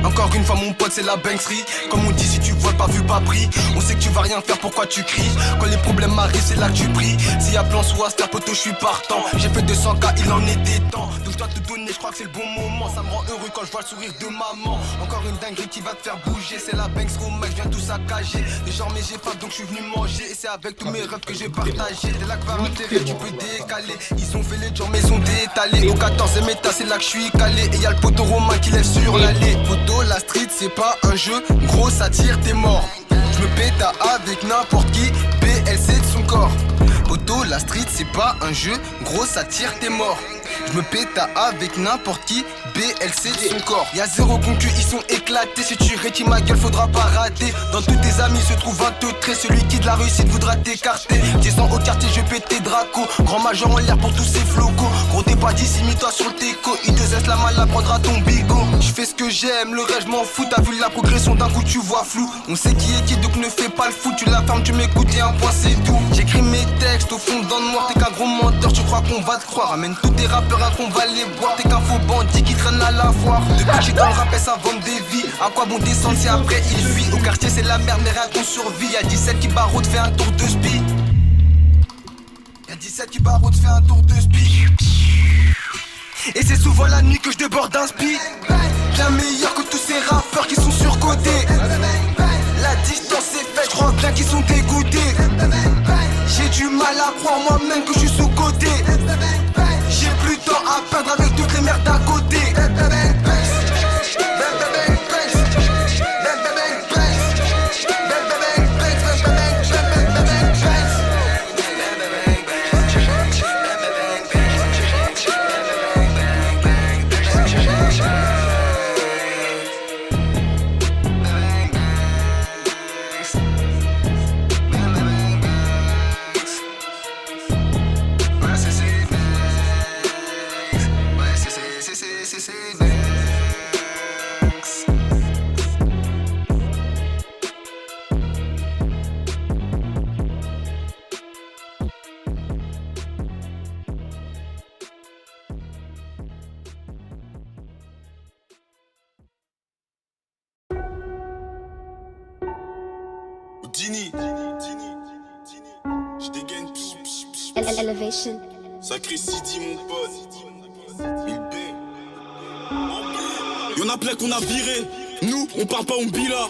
Encore une fois mon pote c'est la Banksy. Comme on dit si tu voles pas vu pas pris. On sait que tu vas rien faire pourquoi tu cries. Quand les problèmes arrivent c'est là que tu pries. S'il y a plan sous Aster poteau je suis partant. J'ai fait 200K il en était temps. Donc je dois te donner je crois que c'est le bon moment. Ça me rend heureux quand je vois le sourire de maman. Encore une dinguerie qui va te faire bouger. C'est la Banks Roma je viens tout saccager. Désormais j'ai faim donc je suis venu manger. Et c'est avec tous mes rêves que j'ai partagé. Dès là que va intérêt tu peux décaler. Ils ont fait les gens mais ils ont détalé. Au 14e état c'est là que je suis calé. Et y'a le poteau romain qui lève sur l'allée. Poteau la street c'est pas un jeu. Gros ça tire t'es mort. Je me pète avec n'importe qui. PLC de son corps. Poteau la street c'est pas un jeu. Gros ça tire t'es mort. Je me pète avec n'importe qui. BLC de son corps. Y'a zéro concu, ils sont éclatés. Si tu rétis ma gueule, faudra pas rater. Dans tous tes amis se trouve un teutré. Celui qui de la réussite voudra t'écarter. Descends au quartier, je pète tes dracos. Grand major en l'air pour tous ces flocos. Gros t'es pas d'ici, mis-toi sur le teco. I2S la malle, la prendra ton bigot. Je fais ce que j'aime, le reste je m'en fous. T'as vu la progression d'un coup, tu vois flou. On sait qui est qui, donc ne fais pas le fou. Tu la fermes, tu m'écoutes et un point c'est tout. J'écris mes textes au fond dans le noir. T'es qu'un gros menteur, tu crois qu'on va te croire. Amène tous tes rappeurs à qu'on va les boire. T'es qu'un faux bandit qui traîne à la foire. Depuis que j'ai dans le rap, ça vend des vies. À quoi bon descendre si après il fuit. Au quartier c'est la merde, mais rien qu'on survit. Y'a 17 qui barreau fait un tour de spi. Y'a 17 qui barreau fait un tour de spi. Et c'est souvent la nuit que je déborde d'un spi. Bien meilleur que tous ces rappeurs qui sont surcotés. La distance est faite, je crois bien qu'ils sont dégoûtés. J'ai du mal à croire moi-même que je suis sous-côté. J'ai plus de temps à perdre avec toutes les merdes à côté. Dini, je dégaine. Elevation. Sacré Sidi, mon pote. 1000B. Y'en a plein qu'on a viré. Nous, on parle pas, on bila.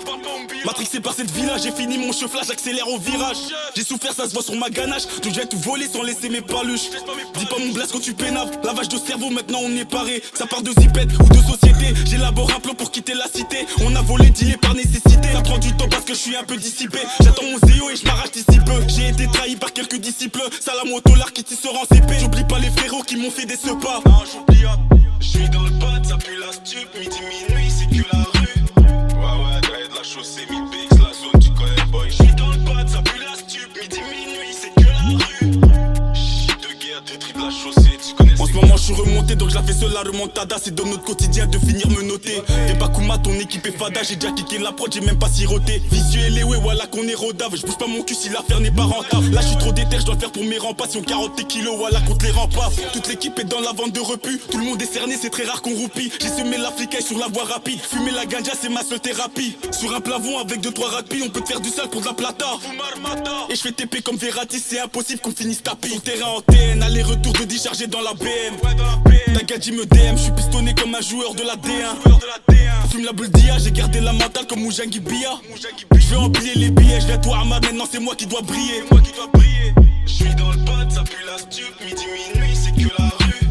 Matrixé par cette villa, j'ai fini mon chauffage, j'accélère au virage. J'ai souffert, ça se voit sur ma ganache. Donc j'ai tout volé sans laisser mes paluches. Dis pas mon blast quand tu pénaves. Lavage de cerveau, maintenant on est paré. Ça part de zipette ou de société. J'élabore un plan pour quitter la cité. On a volé, dealé par nécessité. Ça prend du temps parce que je suis un peu dissipé. J'attends mon zéo et je m'arrache d'ici peu. J'ai été trahi par quelques disciples. Salam au tolard qui tissera en CP. J'oublie pas les frérots qui m'ont fait des sepas. Non, j'oublie pas. Je suis dans le pad, ça pue la stup. Midi, minuit, c'est que la rue. Chaussée 1000 BX, la zone, tu connais boy. J'suis dans le pad, ça pue la stup. Midi, minuit, c'est que la rue. Shit de guerre, des tripes, la chaussée, tu connais. En ce moment, je suis remonté, donc je la fais seul la remontada. C'est dans notre quotidien de finir me noter. T'es pas Kuma, ton équipe est fada. J'ai déjà kické la prod, j'ai même pas siroté. Visuel et ouais, voilà qu'on est rodave. Je bouge pas mon cul si l'affaire n'est pas rentable. Là, je suis trop déter, je dois le faire pour mes rempas. Si on carotte tes kilos, voilà contre les remparts. Toute l'équipe est dans la vente de repu. Tout le monde est cerné, c'est très rare qu'on roupille. J'ai semé la flicaille sur la voie rapide. Fumer la ganja, c'est ma seule thérapie. Sur un plavon avec 2-3 rugby, on peut te faire du sale pour de la plata. Et je fais TP comme Verratti, c'est impossible qu'on finisse tapis. Sur terrain en TN, aller-retour de décharger dans la BM. Ta gadji me DM, je suis pistonné comme un joueur de la D1. Fume la boule d'IA, j'ai gardé la mentale comme Moujangi Bia. Je vais empiler les billets, je viens toi Ahmad, maintenant c'est moi qui dois briller. Je suis dans le pad, ça pue la stup, midi, minuit, c'est que la rue.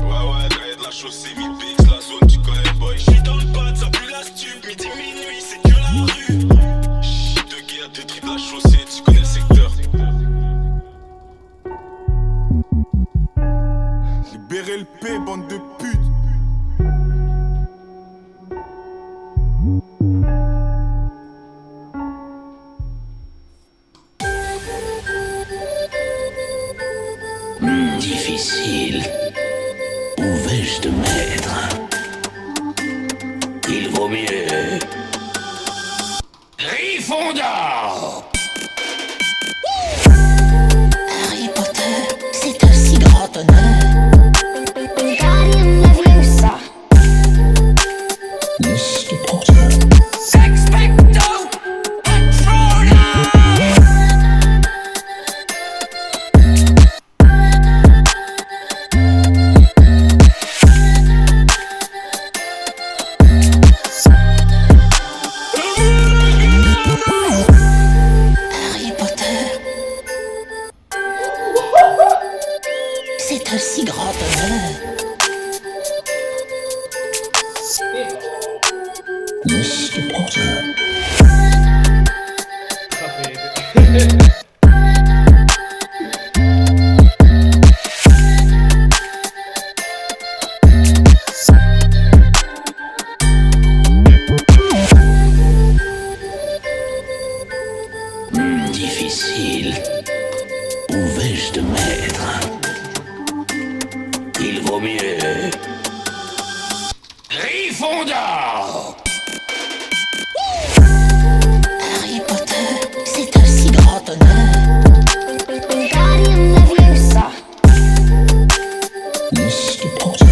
Ouais, derrière de la chaussée, 1000 BX, la zone, tu connais boy. Je suis dans le pad, ça pue la stup, midi, minuit, c'est que la rue. Shit de guerre, des tripes, la chaussée, tu connais le secteur. Libérez le P, bande de putes. Difficile. Où vais-je te mettre? Il vaut mieux. Gryffondor! Harry Potter, c'est un si grand honneur. Wingardium Leviosa. Mr. Potter. Difficile. Où vais-je te mettre? Il vaut mieux. Gryffondor! Harry Potter, c'est un si grand honneur. Wingardium Leviosa. Mr. Potter.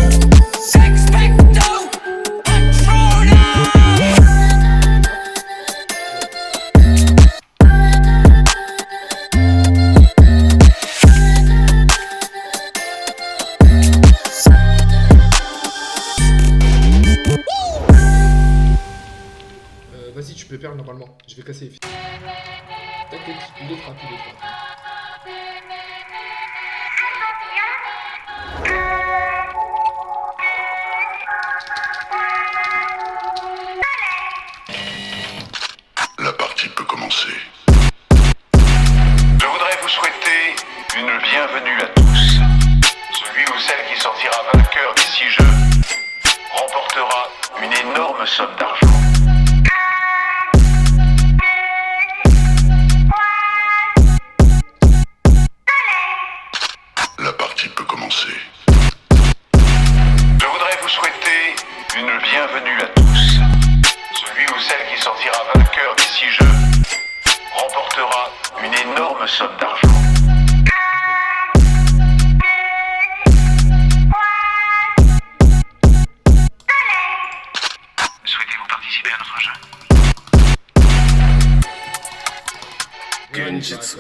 Vas-y, tu peux perdre normalement. Je vais casser les filles. T'inquiète, il est frappe, il est frappe. La partie peut commencer. Je voudrais vous souhaiter une bienvenue à tous. Celui ou celle qui sortira vainqueur des 6 jeux remportera une énorme somme d'argent. La partie peut commencer. Je voudrais vous souhaiter une bienvenue à tous. Celui ou celle qui sortira vainqueur des 6 jeux remportera une énorme somme d'argent. Souhaitez-vous participer à notre jeu? Genjutsu.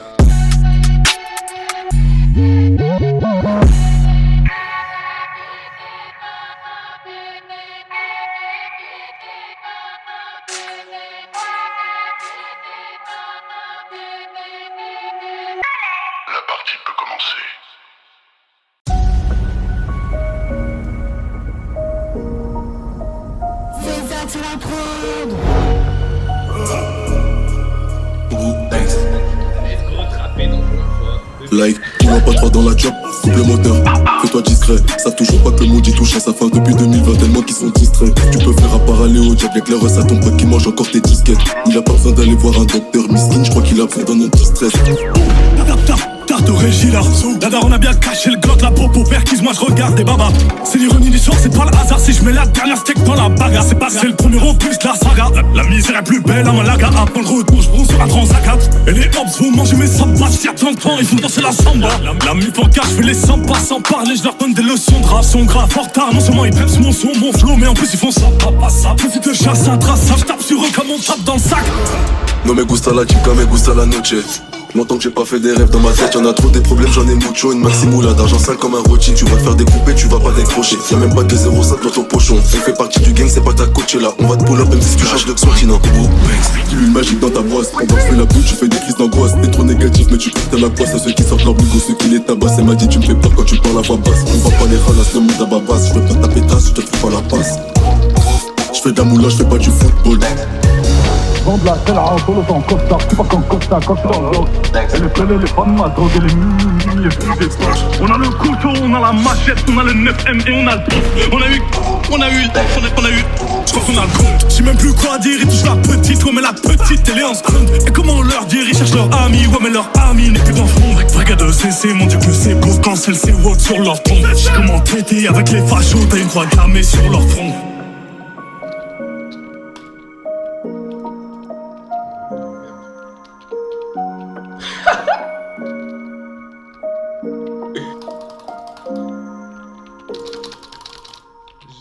La partie peut commencer. Like, dis-moi pas trop dans la job, coupe le moteur, fais-toi discret. Savent toujours pas que le maudit touche à sa fin depuis 2020, tellement qu'ils sont distraits. Tu peux faire à part aller au diable, y'a que l'heure à ton pote qui mange encore tes disquettes. Il a pas besoin d'aller voir un docteur miskin, je crois qu'il a fait dans notre distress. Tarte au Régila. Dada, on a bien caché le glock, la popo perquise, moi je regarde des babas. C'est l'ironie du sort, c'est pas le hasard si je mets la dernière steak dans la bagarre. C'est pas c'est le premier opus de la saga. La misère est plus belle à Malaga. Avant le retour, je bronze sur un Transat. Et les hops vont manger mes sambas. Si y'a 30 ans, ils font danser la samba. La mif en cash, je fais les sambas sans parler. Je leur donne des leçons de rap, son grave en retard. Non seulement ils prennent mon son, mon flow, mais en plus ils font ça. Pas ça, plus de chasse, ça trace, ça. Je tape sur eux comme on tape dans le sac. No me gusta la chica, me gusta la noche. Longtemps que j'ai pas fait des rêves dans ma tête, y'en a trop des problèmes, j'en ai mucho. Une maximoula d'argent sale comme un rôti. Tu vas te faire découper, tu vas pas décrocher. Y'a même pas de 0,5 dans ton pochon. On fait partie du gang, c'est pas ta coach là. On va te pull up même si tu changes de continent. L'huile magique dans ta boisse. On va faire la boule, tu fais des crises d'angoisse. T'es trop négatif, mais tu portes la poisse. À ceux qui sortent leur bigo, ceux qui les tabassent. Elle m'a dit, tu me fais peur quand tu parles à voix basse. On va pas les ralasses, le monde à babasse. Je veux pas ta pétasse, je te fais pas la passe. Je fais de la moula, je fais pas du football. Vendre la tela, solo son costa, tu pas con costa, costa bloc. Et les pelés, les femmes, la drogue et les mouilles, et plus des poches. On a le couteau, on a la machette, on a le 9M et on a le pif. On a eu, je crois qu'on a le compte. Je sais même plus quoi dire, ils touchent la petite, ouais mais la petite elle est en scrum. Et comment on leur dire, ils cherchent leur ami, ouais mais leur ami n'est plus dans le fond. Frégate de CC, mon dieu que c'est beau quand c'est le C-Walk sur leur tombe. J'sais comment traiter avec les fachos, t'as une croix gammée sur leur front.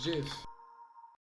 Jeff.